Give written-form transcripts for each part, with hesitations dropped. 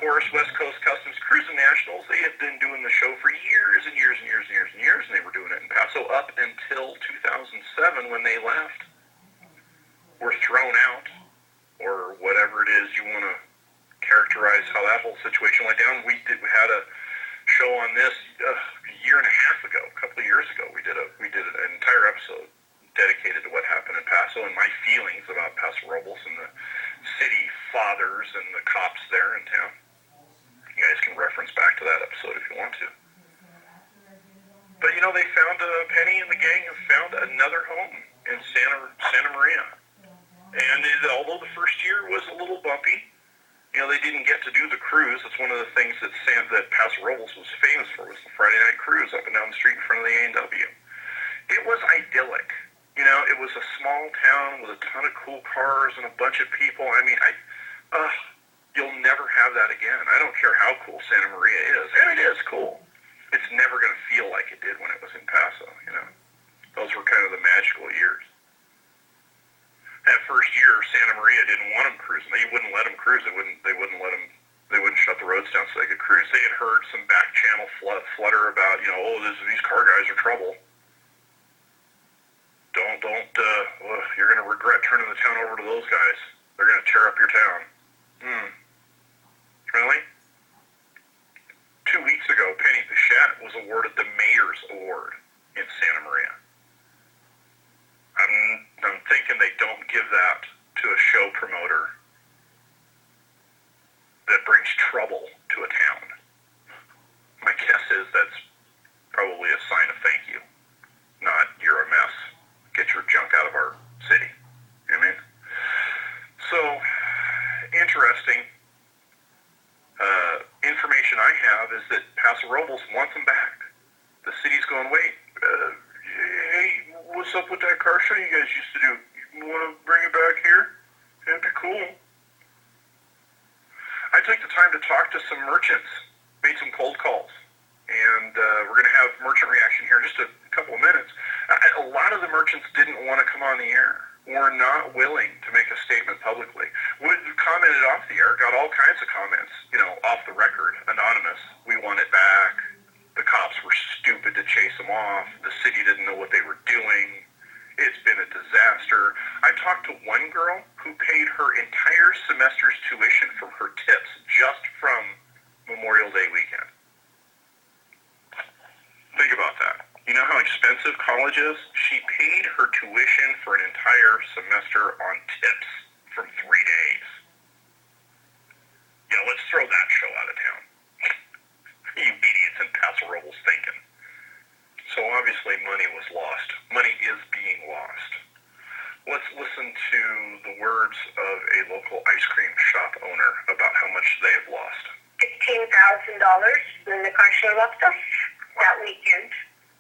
course, West Coast Kustoms, Cruisin Nationals, they had been doing the show for years and years and years and years and years, and they were doing it in Paso up until 2007 when they left, were thrown out, or whatever it is you want to characterize how that whole situation went down. We had a show on this a year and a half ago, a couple of years ago. We did an entire episode dedicated to what happened in Paso and my feelings about Paso Robles and the city fathers and the cops there in town. You guys can reference back to that episode if you want to. But they found Penny and the gang have found another home in Santa Maria. And although the first year was a little bumpy, they didn't get to do the cruise. That's one of the things that Paso Robles was famous for, was the Friday night cruise up and down the street in front of the A&W. It was idyllic. It was a small town with a ton of cool cars and a bunch of people. I mean, you'll never have that again. I don't care how cool Santa Maria is, and it is cool. It's never going to feel like it did when it was in Paso, Those were kind of the magical years. That first year, Santa Maria didn't want them cruising. They wouldn't let them cruise. They wouldn't shut the roads down so they could cruise. They had heard some back channel flutter about, these car guys are trouble. You're going to regret turning the town over to those guys. They're going to tear up your town. Really? 2 weeks ago, Penny Pichette was awarded the Mayor's Award in Santa Maria. I'm thinking they don't give that to a show promoter that brings trouble to a town. My guess is that's probably a sign of thank you, not you're a mess. Get your junk out of our city. You know what I mean? So, interesting. Information I have is that Paso Robles wants them back. The city's going, wait, hey, what's up with that car show you guys used to do? You want to bring it back here? That'd be cool. I took the time to talk to some merchants, made some cold calls, and we're going to have merchant reaction here in just a couple of minutes. A lot of the merchants didn't want to come on the air, were not willing to make a statement publicly. Commented off the air, got all kinds of comments, off the record, anonymous. We want it back. The cops were stupid to chase them off. The city didn't know what they were doing. It's been a disaster. I talked to one girl who paid her entire semester's tuition from her tips just from Memorial Day weekend. Think about that. You know how expensive college is? She paid her tuition for an entire semester on tips from 3 days. Yeah, let's throw that show out of town. You idiots in Paso Robles thinking. So obviously money was lost. Money is being lost. Let's listen to the words of a local ice cream shop owner about how much they've lost. $15,000 when the car show left us that weekend.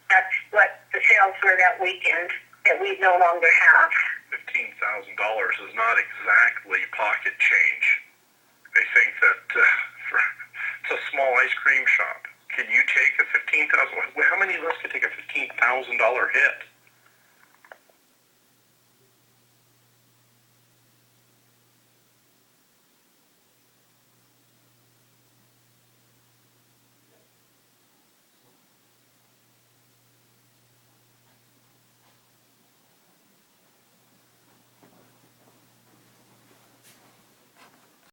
That's what the sales were that weekend that we no longer have. $15,000 is not exactly pocket change. They think that it's a small ice cream shop. Can you take a $15,000? How many of us could take a $15,000 hit?